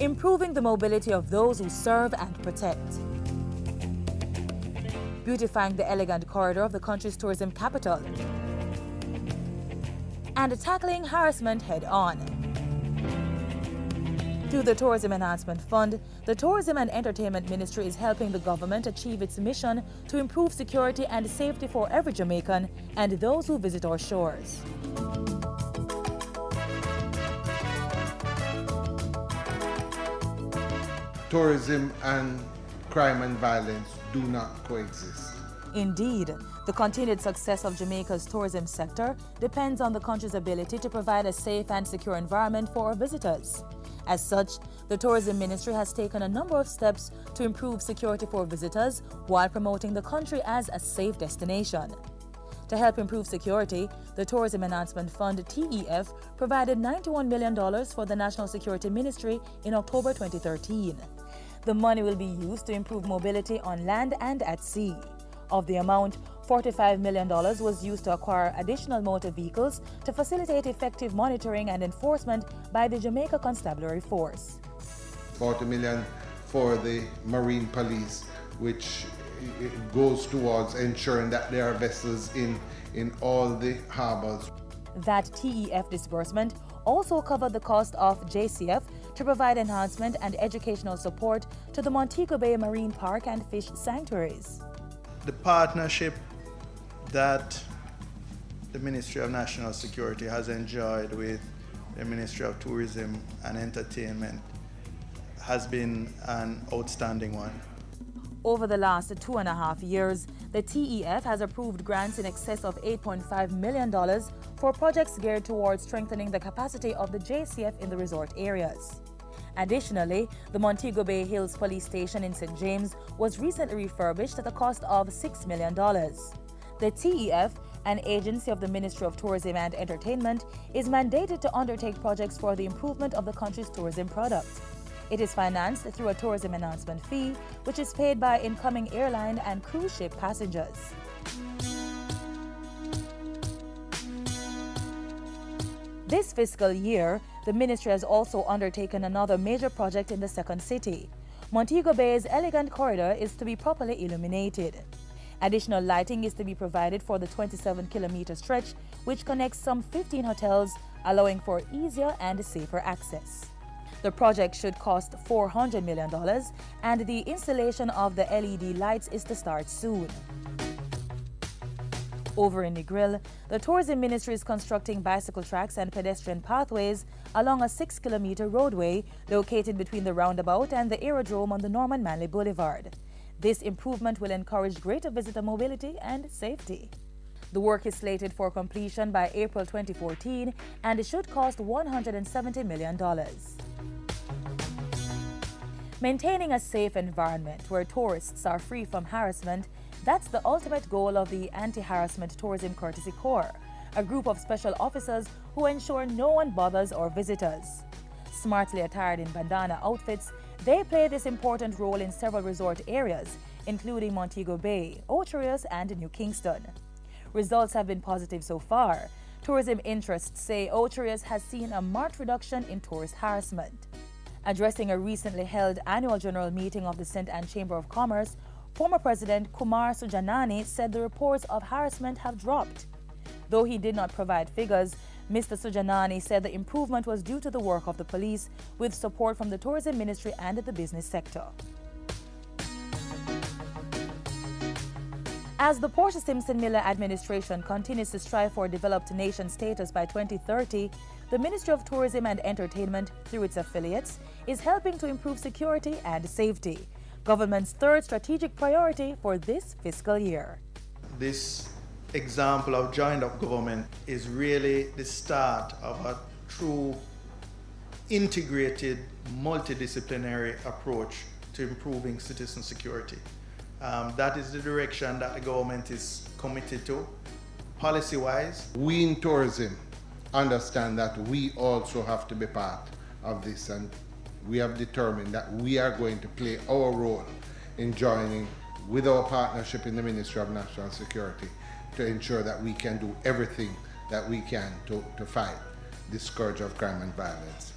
improving the mobility of those who serve and protect, beautifying the elegant corridor of the country's tourism capital, and tackling harassment head-on. Through the Tourism Enhancement Fund, the Tourism and Entertainment Ministry is helping the government achieve its mission to improve security and safety for every Jamaican and those who visit our shores. Tourism and crime and violence do not coexist. Indeed, the continued success of Jamaica's tourism sector depends on the country's ability to provide a safe and secure environment for our visitors. As such, the Tourism Ministry has taken a number of steps to improve security for visitors while promoting the country as a safe destination. To help improve security, the Tourism Enhancement Fund (TEF) provided $91 million for the National Security Ministry in October 2013. The money will be used to improve mobility on land and at sea. Of the amount, $45 million was used to acquire additional motor vehicles to facilitate effective monitoring and enforcement by the Jamaica Constabulary Force. $40 million for the Marine Police, which goes towards ensuring that there are vessels in all the harbors. That TEF disbursement also covered the cost of JCF to provide enhancement and educational support to the Montego Bay Marine Park and fish sanctuaries. The partnership that the Ministry of National Security has enjoyed with the Ministry of Tourism and Entertainment has been an outstanding one. Over the last 2.5 years, the TEF has approved grants in excess of $8.5 million for projects geared towards strengthening the capacity of the JCF in the resort areas. Additionally, the Montego Bay Hills Police Station in St. James was recently refurbished at a cost of $6 million. The TEF, an agency of the Ministry of Tourism and Entertainment, is mandated to undertake projects for the improvement of the country's tourism product. It is financed through a tourism enhancement fee, which is paid by incoming airline and cruise ship passengers. This fiscal year, the ministry has also undertaken another major project in the second city. Montego Bay's elegant corridor is to be properly illuminated. Additional lighting is to be provided for the 27-kilometer stretch, which connects some 15 hotels, allowing for easier and safer access. The project should cost $400 million, and the installation of the LED lights is to start soon. Over in Negril, the Tourism Ministry is constructing bicycle tracks and pedestrian pathways along a 6-kilometer roadway located between the roundabout and the aerodrome on the Norman Manley Boulevard. This improvement will encourage greater visitor mobility and safety. The work is slated for completion by April 2014 and it should cost $170 million. Maintaining a safe environment where tourists are free from harassment, that's the ultimate goal of the Anti-Harassment Tourism Courtesy Corps, a group of special officers who ensure no one bothers our visitors. Smartly attired in bandana outfits, they play this important role in several resort areas, including Montego Bay, Ocho Rios, and New Kingston. Results have been positive so far. Tourism interests say Ocho Rios has seen a marked reduction in tourist harassment. Addressing a recently held annual general meeting of the St. Anne Chamber of Commerce, former President Kumar Sujanani said the reports of harassment have dropped. Though he did not provide figures, Mr. Sujanani said the improvement was due to the work of the police, with support from the Tourism Ministry and the business sector. As the Portia Simpson Miller administration continues to strive for developed nation status by 2030, the Ministry of Tourism and Entertainment, through its affiliates, is helping to improve security and safety, government's third strategic priority for this fiscal year. This example of joined-up government is really the start of a true integrated, multidisciplinary approach to improving citizen security. That is the direction that the government is committed to, policy-wise. We in tourism understand that we also have to be part of this, and we have determined that we are going to play our role in joining with our partnership in the Ministry of National Security to ensure that we can do everything that we can to fight this scourge of crime and violence.